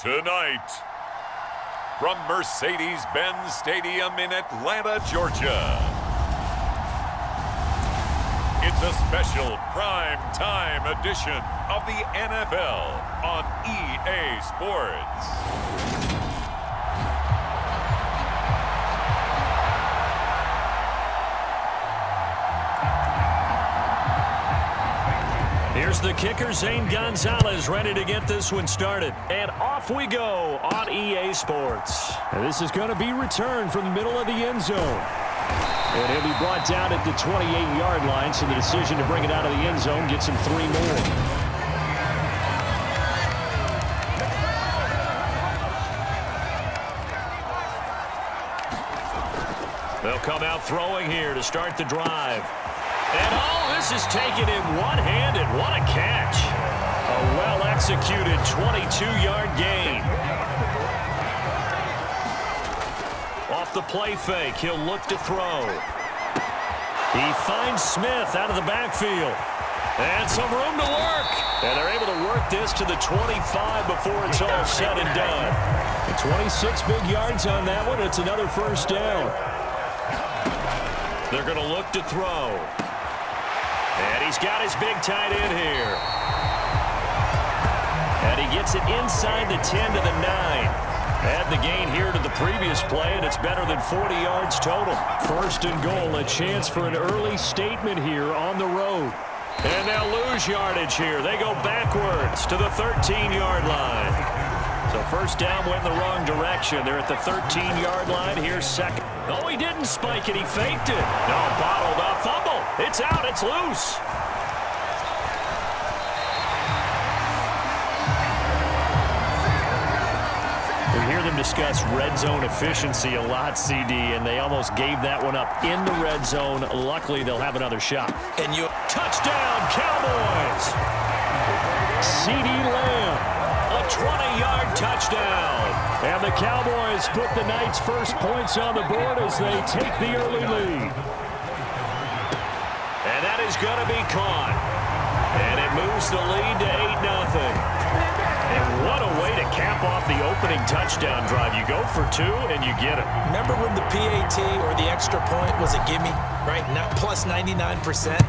Tonight, from Mercedes-Benz Stadium in Atlanta, Georgia, it's a special prime time edition of the NFL on EA Sports. Here's the kicker, Zane Gonzalez, ready to get this one started. And off we go on EA Sports. And this is going to be returned from the middle of the end zone. And he'll be brought down at the 28-yard line, so the decision to bring it out of the end zone gets him 3 more. They'll come out throwing here to start the drive. And this is taken in one-handed. What a catch. A well-executed 22-yard gain. Off the play fake, he'll look to throw. He finds Smith out of the backfield. And some room to work. And they're able to work this to the 25 before it's all said and done. And 26 big yards on that one. It's another first down. They're going to look to throw. And he's got his big tight end here. And he gets it inside the 10 to the 9. Add the gain here to the previous play, and it's better than 40 yards total. First and goal, a chance for an early statement here on the road. And they'll lose yardage here. They go backwards to the 13-yard line. So first down went in the wrong direction. They're at the 13-yard line. Here's second. Oh, he didn't spike it. He faked it. No, bottled up. Fumble. It's out. It's loose. We hear them discuss red zone efficiency a lot, CD, and they almost gave that one up in the red zone. Luckily, they'll have another shot. And you touchdown, Cowboys. CD Lamb. A 20-yard touchdown. And the Cowboys put the night's first points on the board as they take the early lead. And that is going to be caught. And it moves the lead to 8-0. And what a way to cap off the opening touchdown drive. You go for 2 and you get it. Remember when the PAT or the extra point was a gimme, right? Not plus 99%.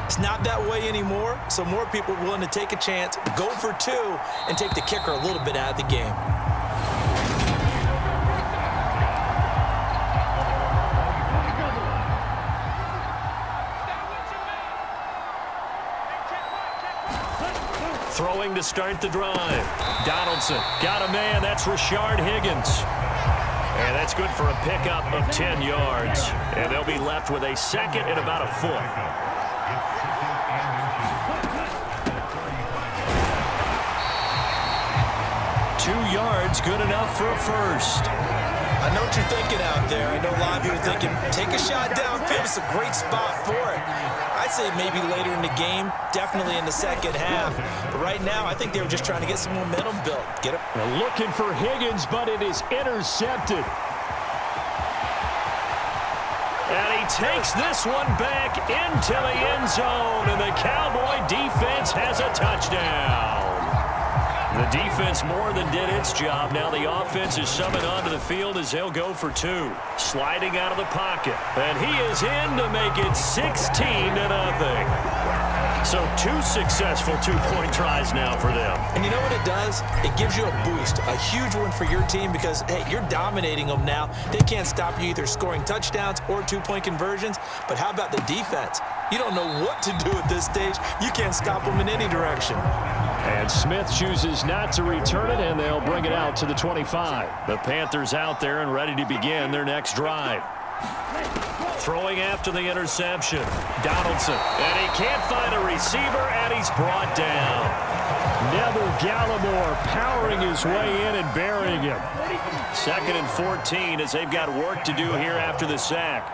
It's not that way anymore, so more people are willing to take a chance, go for 2, and take the kicker a little bit out of the game. Throwing to start the drive. Donaldson got a man. That's Rashard Higgins. And that's good for a pickup of 10 yards. And they'll be left with a second and about a foot. 2 yards, good enough for a first. I know what you're thinking out there. I know a lot of you are thinking, take a shot downfield. It's a great spot for it. I'd say maybe later in the game, definitely in the second half. But right now, I think they were just trying to get some momentum built. Get it. They're looking for Higgins, but it is intercepted. And he takes this one back into the end zone, and the Cowboy defense has a touchdown. The defense more than did its job. Now the offense is summoned onto the field as they'll go for 2. Sliding out of the pocket. And he is in to make it 16-0. So 2 successful 2-point tries now for them. And you know what it does? It gives you a boost, a huge one for your team because, hey, you're dominating them now. They can't stop you either scoring touchdowns or 2-point conversions. But how about the defense? You don't know what to do at this stage. You can't stop them in any direction. And Smith chooses not to return it, and they'll bring it out to the 25. The Panthers out there and ready to begin their next drive. Throwing after the interception. Donaldson. And he can't find a receiver, and he's brought down. Neville Gallimore powering his way in and burying him. 2nd and 14 as they've got work to do here after the sack.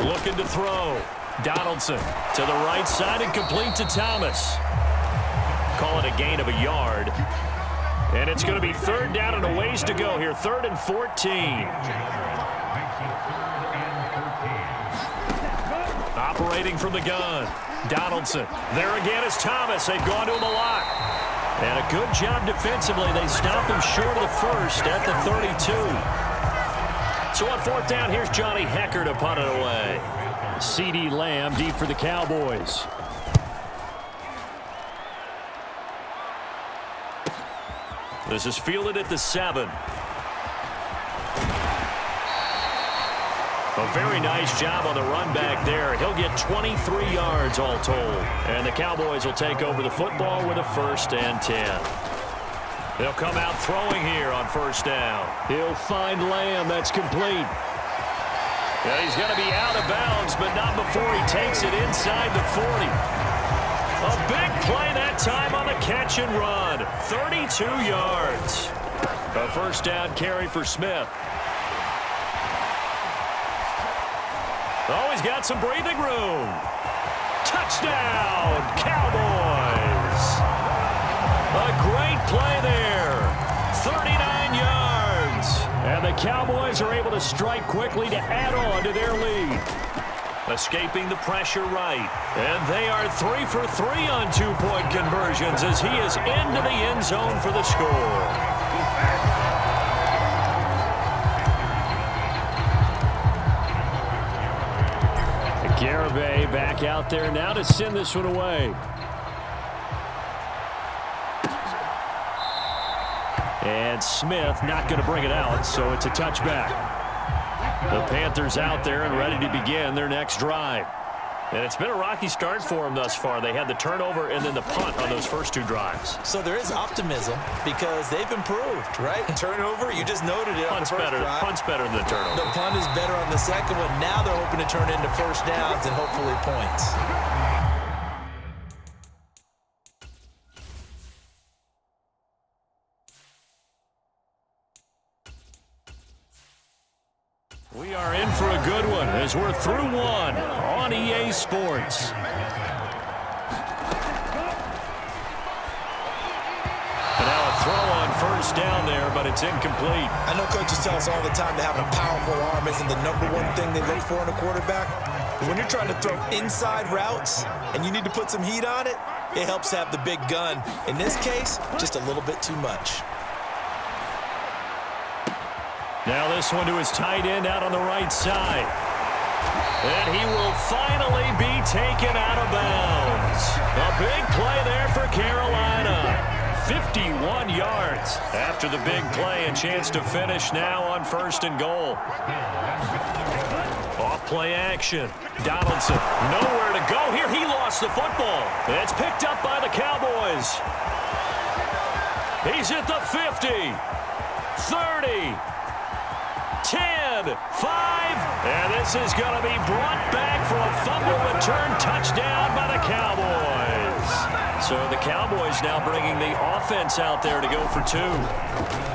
Looking to throw. Donaldson to the right side and complete to Thomas. Call it a gain of a yard. And it's going to be 3rd down and a ways to go here. 3rd and 14. Operating from the gun. Donaldson. There again is Thomas. They've gone to him a lot. And a good job defensively. They stop him short of the first at the 32. So on fourth down, here's Johnny Hecker to punt it away. CeeDee Lamb deep for the Cowboys. This is fielded at the 7. A very nice job on the run back there. He'll get 23 yards all told. And the Cowboys will take over the football with a 1st and 10. They'll come out throwing here on 1st down. He'll find Lamb. That's complete. Yeah, he's going to be out of bounds, but not before he takes it inside the 40. A big play that time on the catch and run. 32 yards. A 1st down carry for Smith. Oh, he's got some breathing room. Touchdown, Cowboys. A great play there. 39 yards. And the Cowboys are able to strike quickly to add on to their lead. Escaping the pressure right. And they are 3 for 3 on 2-point conversions as he is into the end zone for the score. Garibay back out there now to send this one away. And Smith not going to bring it out, so it's a touchback. The Panthers out there and ready to begin their next drive. And it's been a rocky start for them thus far. They had the turnover and then the punt on those first 2 drives. So there is optimism because they've improved, right? Turnover, you just noted it on the first drive. Punt's better than the turnover. The punt is better on the second one. Now they're hoping to turn into 1st downs and hopefully points. We are in for a good one as we're through one on EA Sports. And now a throw on 1st down there, but it's incomplete. I know coaches tell us all the time that having a powerful arm isn't the #1 thing they look for in a quarterback. But when you're trying to throw inside routes and you need to put some heat on it, it helps have the big gun. In this case, just a little bit too much. Now this one to his tight end out on the right side. And he will finally be taken out of bounds. A big play there for Carolina. 51 yards after the big play. A chance to finish now on 1st and goal. Off play action. Donaldson nowhere to go here. He lost the football. It's picked up by the Cowboys. He's at the 50. 30. 10, 5, and this is going to be brought back for a fumble return touchdown by the Cowboys. So the Cowboys now bringing the offense out there to go for 2.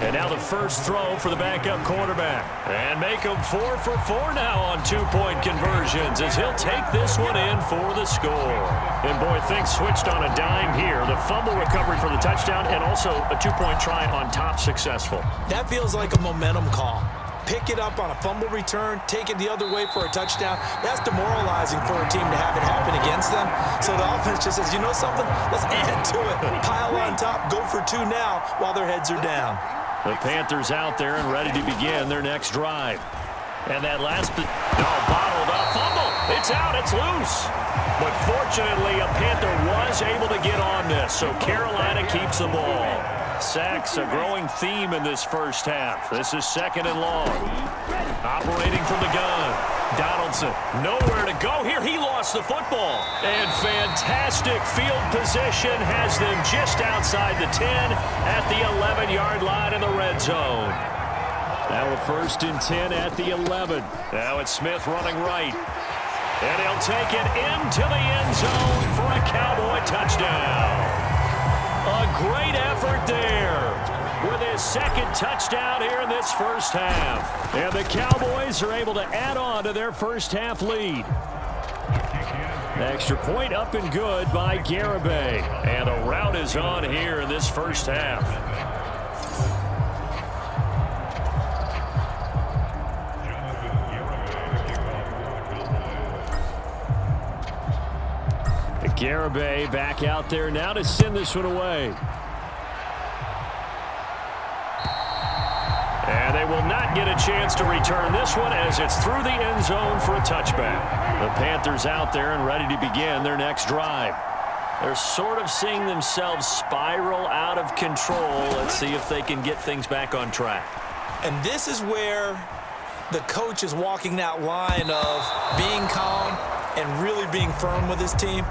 And now the first throw for the backup quarterback. And make him 4 for 4 now on 2-point conversions as he'll take this one in for the score. And boy, things switched on a dime here. The fumble recovery for the touchdown and also a 2-point try on top successful. That feels like a momentum call. Pick it up on a fumble return, take it the other way for a touchdown. That's demoralizing for a team to have it happen against them. So the offense just says, you know something? Let's add to it. Pile on top, go for 2 now while their heads are down. The Panthers out there and ready to begin their next drive. And that last, bottled up fumble. It's out, it's loose. But fortunately, a Panther was able to get on this, so Carolina keeps the ball. Sacks, a growing theme in this first half. This is 2nd and long. Operating from the gun. Donaldson, nowhere to go here. He lost the football. And fantastic field position has them just outside the 10 at the 11-yard line in the red zone. Now a 1st and 10 at the 11. Now it's Smith running right. And he'll take it into the end zone for a Cowboy touchdown. A great effort there with his 2nd touchdown here in this first half. And the Cowboys are able to add on to their first half lead. The extra point up and good by Garibay. And a rout is on here in this first half. Garibay back out there now to send this one away. And they will not get a chance to return this one as it's through the end zone for a touchback. The Panthers out there and ready to begin their next drive. They're sort of seeing themselves spiral out of control. Let's see if they can get things back on track. And this is where the coach is walking that line of being calm and really being firm with his team.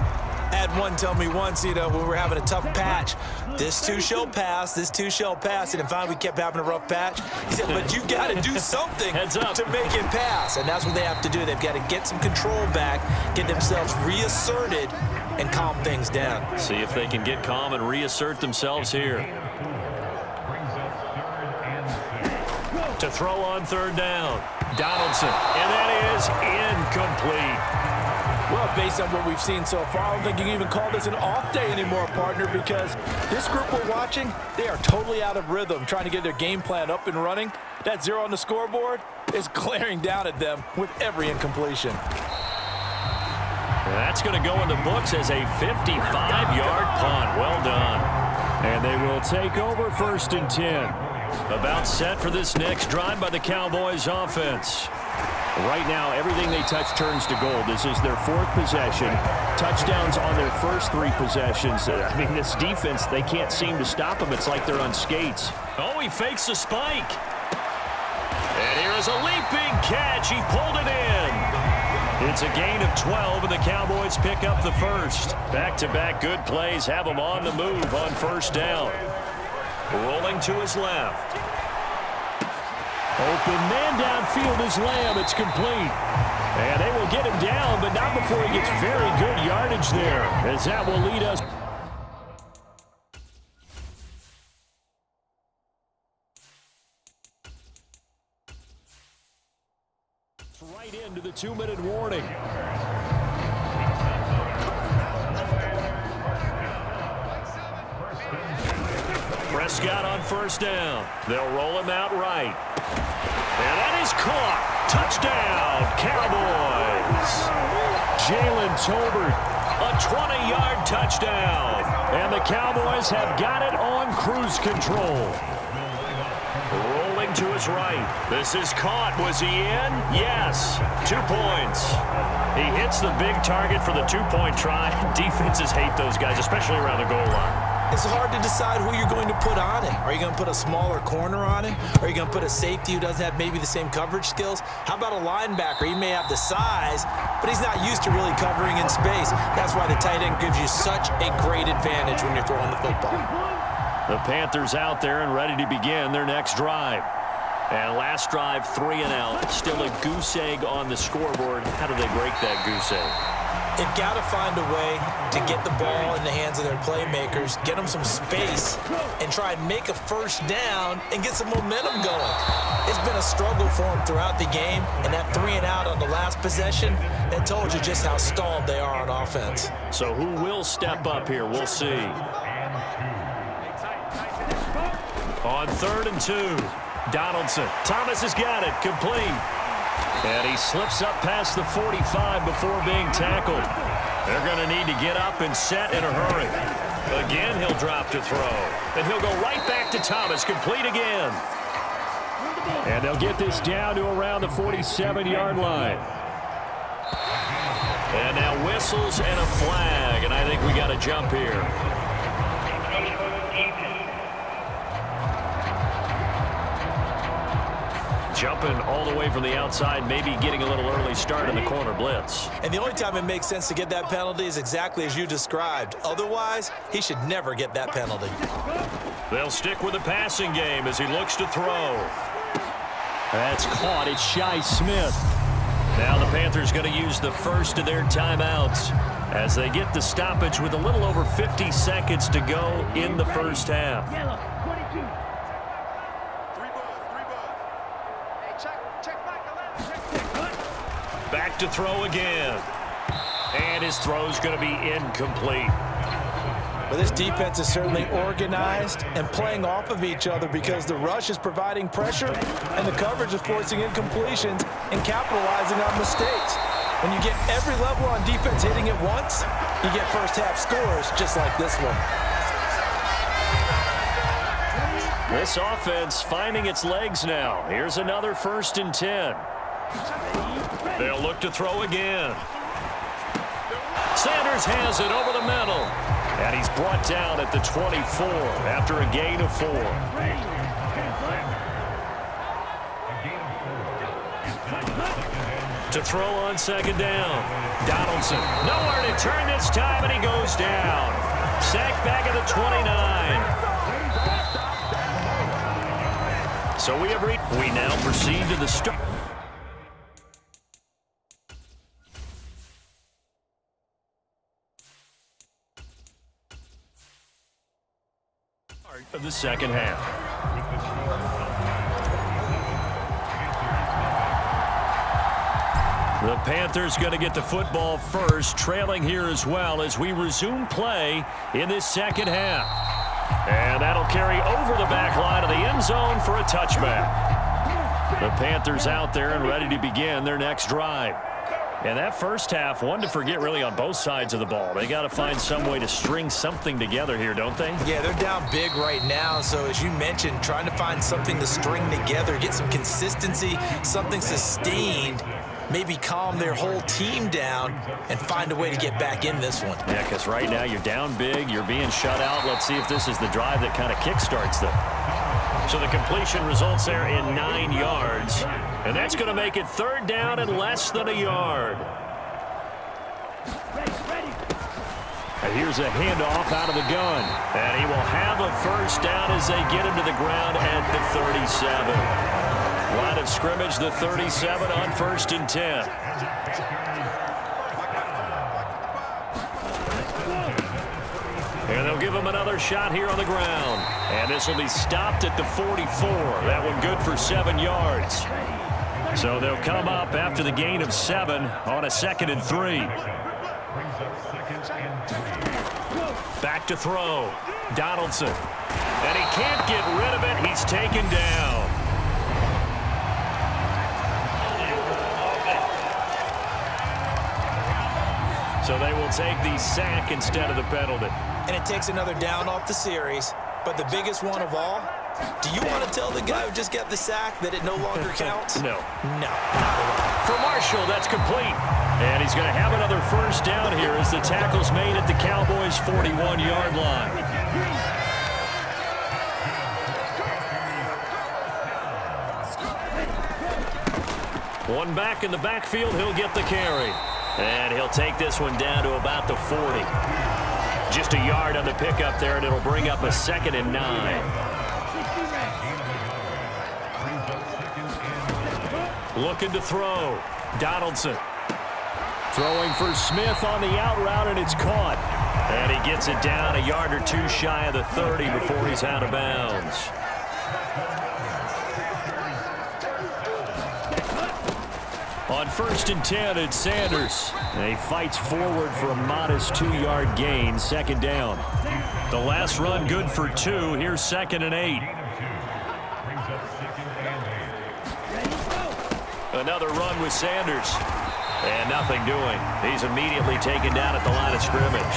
I had one tell me once, when we were having a tough patch, this too shall pass, this too shall pass. And finally we kept having a rough patch. He said, but you got to do something to make it pass. And that's what they have to do. They've got to get some control back, get themselves reasserted, and calm things down. See if they can get calm and reassert themselves here. To throw on third down, Donaldson, and that is incomplete. Well, based on what we've seen so far, I don't think you can even call this an off day anymore, partner, because this group we're watching, they are totally out of rhythm, trying to get their game plan up and running. That 0 on the scoreboard is glaring down at them with every incompletion. That's going to go in the books as a 55-yard punt. Well done. And they will take over 1st and 10. About set for this next drive by the Cowboys offense. Right now, everything they touch turns to gold. This is their 4th possession. Touchdowns on their first 3 possessions. I mean, this defense, they can't seem to stop them. It's like they're on skates. Oh, he fakes the spike. And here is a leaping catch. He pulled it in. It's a gain of 12, and the Cowboys pick up the first. Back-to-back good plays have them on the move on first down. Rolling to his left. Open man downfield is Lamb. It's complete. And they will get him down, but not before he gets very good yardage there, as that will lead us. Right into the 2-minute warning. Prescott on first down. They'll roll him out right. And that is caught. Touchdown, Cowboys. Jalen Tolbert. A 20-yard touchdown. And the Cowboys have got it on cruise control. Rolling to his right. This is caught. Was he in? Yes. 2 points. He hits the big target for the 2-point try. Defenses hate those guys, especially around the goal line. It's hard to decide who you're going to put on him. Are you going to put a smaller corner on him? Are you going to put a safety who doesn't have maybe the same coverage skills? How about a linebacker? He may have the size, but he's not used to really covering in space. That's why the tight end gives you such a great advantage when you're throwing the football. The Panthers out there and ready to begin their next drive. And last drive, 3 and out. Still a goose egg on the scoreboard. How do they break that goose egg? They've got to find a way to get the ball in the hands of their playmakers, get them some space, and try and make a first down and get some momentum going. It's been a struggle for them throughout the game, and that 3 and out on the last possession, that told you just how stalled they are on offense. So who will step up here? We'll see. On 3rd and 2, Donaldson. Thomas has got it, complete. And he slips up past the 45 before being tackled. They're going to need to get up and set in a hurry. Again, he'll drop to throw. And he'll go right back to Thomas, complete again. And they'll get this down to around the 47-yard line. And now whistles and a flag. And I think we got a jump here. Jumping all the way from the outside, maybe getting a little early start in the corner blitz. And the only time it makes sense to get that penalty is exactly as you described. Otherwise, he should never get that penalty. They'll stick with the passing game as he looks to throw. That's caught. It's Shi Smith. Now the Panthers going to use the first of their timeouts as they get the stoppage with a little over 50 seconds to go in the first half. Back to throw again. And his throw's going to be incomplete. But this defense is certainly organized and playing off of each other because the rush is providing pressure and the coverage is forcing incompletions and capitalizing on mistakes. When you get every level on defense hitting it once, you get first half scores just like this one. This offense finding its legs now. Here's another 1st and 10. They'll look to throw again. Sanders has it over the middle. And he's brought down at the 24 after a gain of 4. To throw on 2nd down. Donaldson. Nowhere to turn this time, and he goes down. Sacked back at the 29. So we now proceed to the start. Of the second half. The Panthers going to get the football first, trailing here as well as we resume play in this second half. And that'll carry over the back line of the end zone for a touchback. The Panthers out there and ready to begin their next drive. And that first half, one to forget really on both sides of the ball. They got to find some way to string something together here, don't they? Yeah, they're down big right now. So as you mentioned, trying to find something to string together, get some consistency, something sustained, maybe calm their whole team down and find a way to get back in this one. Yeah, because right now you're down big, you're being shut out. Let's see if this is the drive that kind of kickstarts them. So the completion results there in 9 yards. And that's going to make it 3rd down and less than a yard. And here's a handoff out of the gun. And he will have a 1st down as they get him to the ground at the 37. Line of scrimmage, the 37 on 1st and 10. And they'll give him another shot here on the ground. And this will be stopped at the 44. That one good for 7 yards. So they'll come up after the gain of 7 on a 2nd and 3. Back to throw. Donaldson. And he can't get rid of it. He's taken down. So they will take the sack instead of the penalty. And it takes another down off the series. But the biggest one of all, do you want to tell the guy who just got the sack that it no longer counts? No. No, not at all. For Marshall, that's complete. And he's going to have another 1st down here as the tackle's made at the Cowboys' 41-yard line. One back in the backfield, he'll get the carry. And he'll take this one down to about the 40. Just a yard on the pickup there, and it'll bring up a 2nd and 9. Looking to throw. Donaldson. Throwing for Smith on the out route, and it's caught. And he gets it down a yard or 2 shy of the 30 before he's out of bounds. On 1st and 10, it's Sanders. And he fights forward for a modest 2-yard gain, 2nd down. The last run good for 2. Here's 2nd and 8. Another run with Sanders. And nothing doing. He's immediately taken down at the line of scrimmage.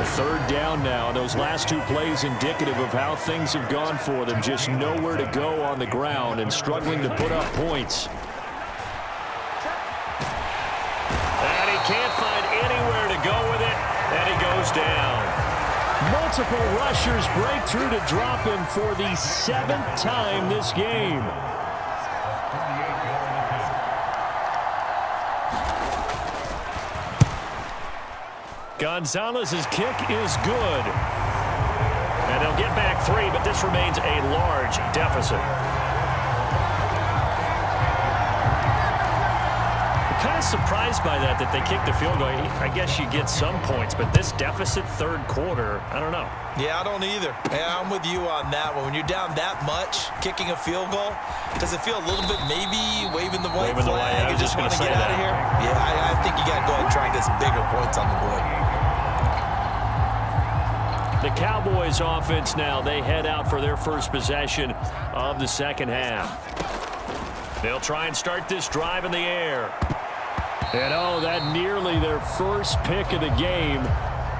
The 3rd down now. Those last 2 plays indicative of how things have gone for them. Just nowhere to go on the ground and struggling to put up points. Can't find anywhere to go with it, and he goes down. Multiple rushers break through to drop him for the 7th time this game. Gonzalez's kick is good. And they'll get back 3, but this remains a large deficit. Kind of surprised by that they kicked the field goal. I guess you get some points, but this deficit 3rd quarter, I don't know. Yeah, I don't either. Yeah, I'm with you on that one. When you're down that much, kicking a field goal, does it feel a little bit maybe waving the white flag and just want to get out of here? Yeah, I think you got to go ahead and try and get some bigger points on the board. The Cowboys offense now, they head out for their first possession of the second half. They'll try and start this drive in the air. And that nearly their first pick of the game,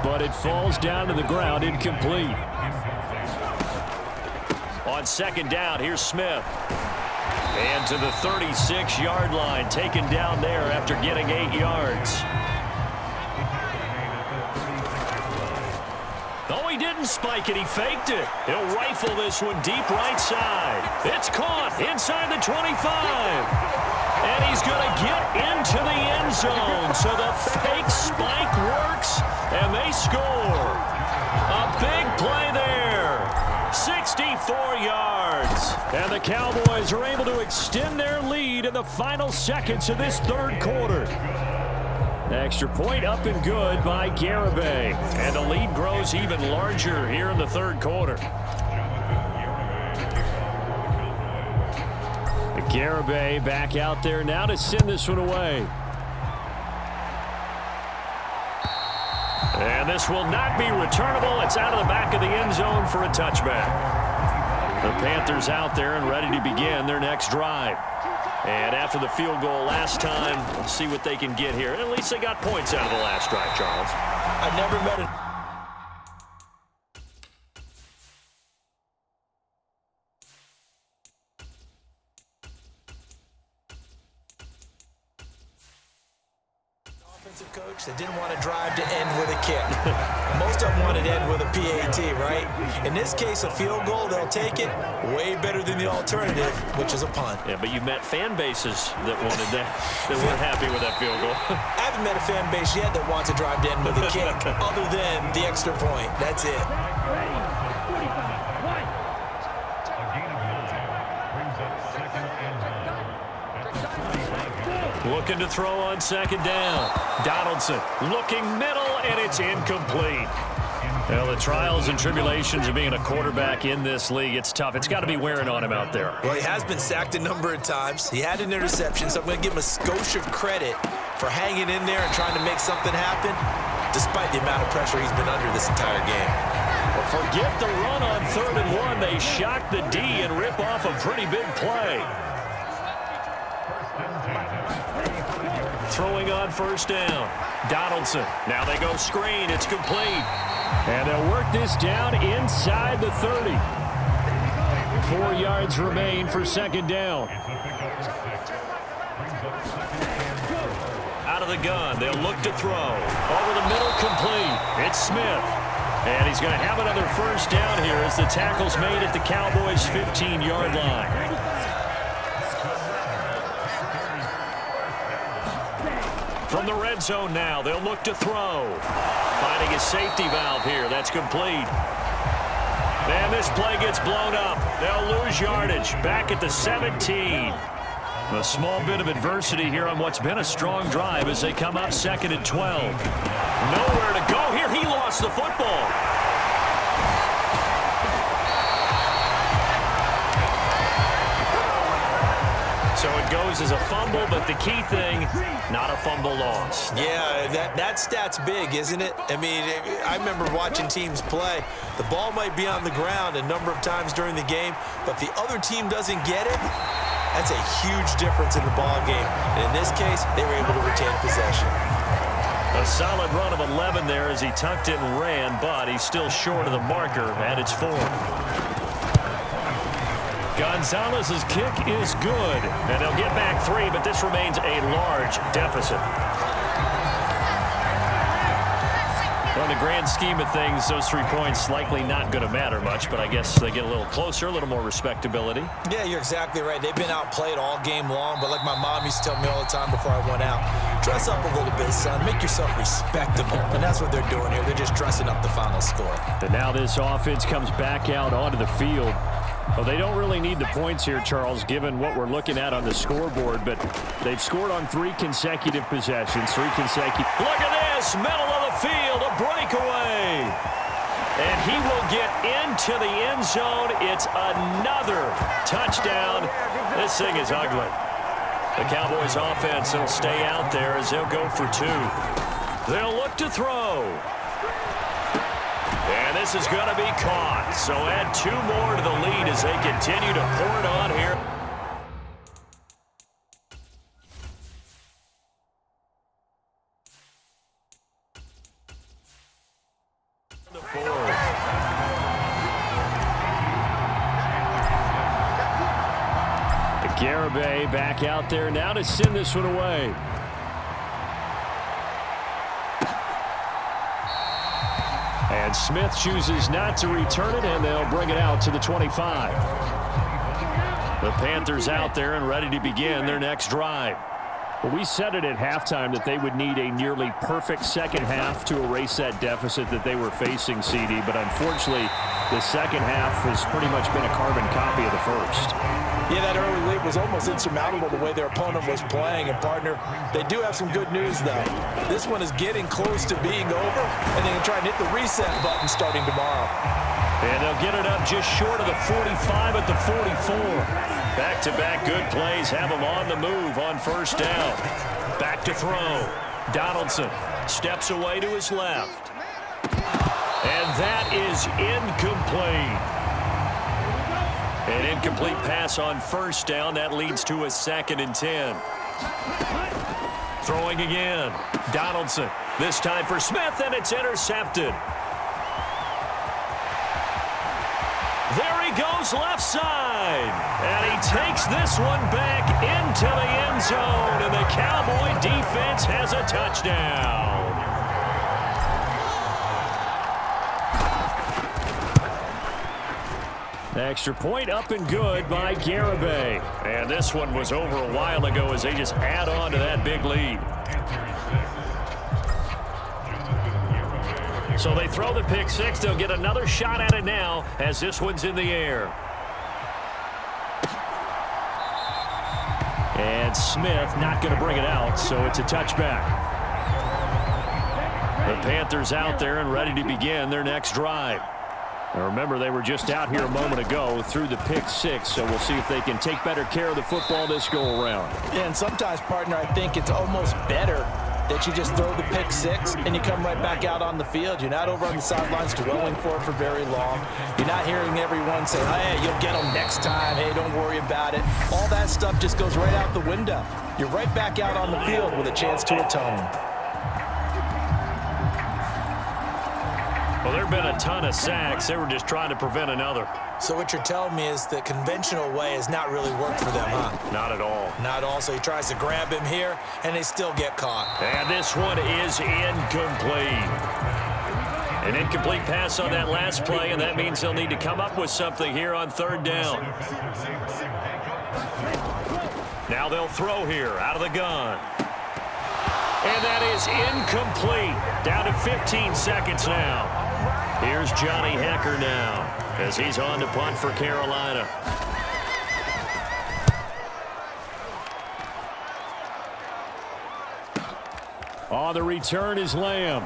but it falls down to the ground incomplete. On second down, here's Smith. And to the 36-yard line, taken down there after getting 8 yards. Oh, he didn't spike it. He faked it. He'll rifle this one deep right side. It's caught inside the 25. And he's going to get into the end zone. So the fake spike works, and they score. A big play there. 64 yards. And the Cowboys are able to extend their lead in the final seconds of this third quarter. Extra point up and good by Garibay. And the lead grows even larger here in the third quarter. Garibay back out there now to send this one away. And this will not be returnable. It's out of the back of the end zone for a touchback. The Panthers out there and ready to begin their next drive. And after the field goal last time, we'll see what they can get here. At least they got points out of the last drive, Charles. I never met a offensive coach that didn't want to drive to end with a kick. Most of them wanted to end with a PAT, right? In this case, a field goal, they'll take it. Way better than the alternative, which is a punt. Yeah, but you met fan bases that wanted that, that weren't happy with that field goal. I haven't met a fan base yet that wants to drive to end with a kick, other than the extra point. That's it. Looking to throw on second down. Donaldson looking middle, and it's incomplete. Well, the trials and tribulations of being a quarterback in this league, it's tough. It's got to be wearing on him out there. Well, he has been sacked a number of times. He had an interception, so I'm going to give him a skosh of credit for hanging in there and trying to make something happen, despite the amount of pressure he's been under this entire game. Well, forget the run on 3rd and 1. They shock the D and rip off a pretty big play. Throwing on first down. Donaldson. Now they go screen. It's complete. And they'll work this down inside the 30. 4 yards remain for second down. Out of the gun. They'll look to throw. Over the middle, complete. It's Smith. And he's going to have another first down here as the tackle's made at the Cowboys' 15-yard line. From the red zone now, they'll look to throw. Finding a safety valve here. That's complete. And this play gets blown up. They'll lose yardage. Back at the 17. A small bit of adversity here on what's been a strong drive as they come up 2nd and 12. Nowhere to go here. He lost the football. So it goes as a fumble, but the key thing, not a fumble loss. Yeah, that stat's big, isn't it? I mean, I remember watching teams play. The ball might be on the ground a number of times during the game, but if the other team doesn't get it, that's a huge difference in the ball game. And in this case, they were able to retain possession. A solid run of 11 there as he tucked it and ran, but he's still short of the marker at its 4. Gonzalez's kick is good, and they'll get back 3, but this remains a large deficit. Well, in the grand scheme of things, those 3 points likely not going to matter much, but I guess they get a little closer, a little more respectability. Yeah, you're exactly right. They've been outplayed all game long, but like my mom used to tell me all the time before I went out, dress up a little bit, son. Make yourself respectable. And that's what they're doing here. They're just dressing up the final score. And now this offense comes back out onto the field. Well, they don't really need the points here, Charles, given what we're looking at on the scoreboard, but they've scored on 3 consecutive possessions, 3 consecutive. Look at this, middle of the field, a breakaway. And he will get into the end zone. It's another touchdown. This thing is ugly. The Cowboys offense will stay out there as they'll go for 2. They'll look to throw. And this is going to be caught. So add 2 more to the lead as they continue to pour it on here. The 4th. Garibay back out there now to send this one away. And Smith chooses not to return it, and they'll bring it out to the 25. The Panthers out there and ready to begin their next drive. Well, we said it at halftime that they would need a nearly perfect second half to erase that deficit that they were facing, CD. But unfortunately, the second half has pretty much been a carbon copy of the first. Yeah, that early lead was almost insurmountable the way their opponent was playing. And, partner, they do have some good news, though. This one is getting close to being over, and they can try and hit the reset button starting tomorrow. And they'll get it up just short of the 45 at the 44. Back-to-back good plays have them on the move on first down. Back to throw. Donaldson steps away to his left. And that is incomplete. An incomplete pass on first down. That leads to a 2nd and 10. Throwing again. Donaldson. This time for Smith, and it's intercepted. There he goes left side. And he takes this one back into the end zone. And the Cowboy defense has a touchdown. Extra point up and good by Garibay. And this one was over a while ago as they just add on to that big lead. So they throw the pick six. They'll get another shot at it now as this one's in the air. And Smith not going to bring it out, so it's a touchback. The Panthers out there and ready to begin their next drive. Now remember, they were just out here a moment ago through the pick six, so we'll see if they can take better care of the football this go-around. Yeah, and sometimes, partner, I think it's almost better that you just throw the pick six and you come right back out on the field. You're not over on the sidelines dwelling for it for very long. You're not hearing everyone say, hey, you'll get them next time. Hey, don't worry about it. All that stuff just goes right out the window. You're right back out on the field with a chance to atone. Well, there have been a ton of sacks. They were just trying to prevent another. So what you're telling me is the conventional way has not really worked for them, huh? Not at all. Not at all. So he tries to grab him here, and they still get caught. And this one is incomplete. An incomplete pass on that last play, and that means they'll need to come up with something here on third down. Now they'll throw here out of the gun. And that is incomplete. Down to 15 seconds now. Here's Johnny Hecker now as he's on to punt for Carolina. On the return is Lamb.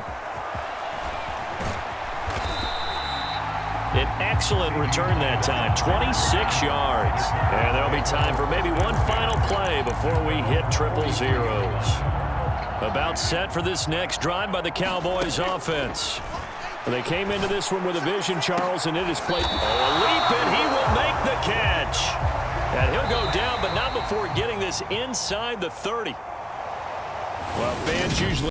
An excellent return that time, 26 yards. And there'll be time for maybe one final play before we hit triple zeros. About set for this next drive by the Cowboys offense. They came into this one with a vision, Charles, and it is played. Oh, a leap, and he will make the catch. And he'll go down, but not before getting this inside the 30. Well, fans usually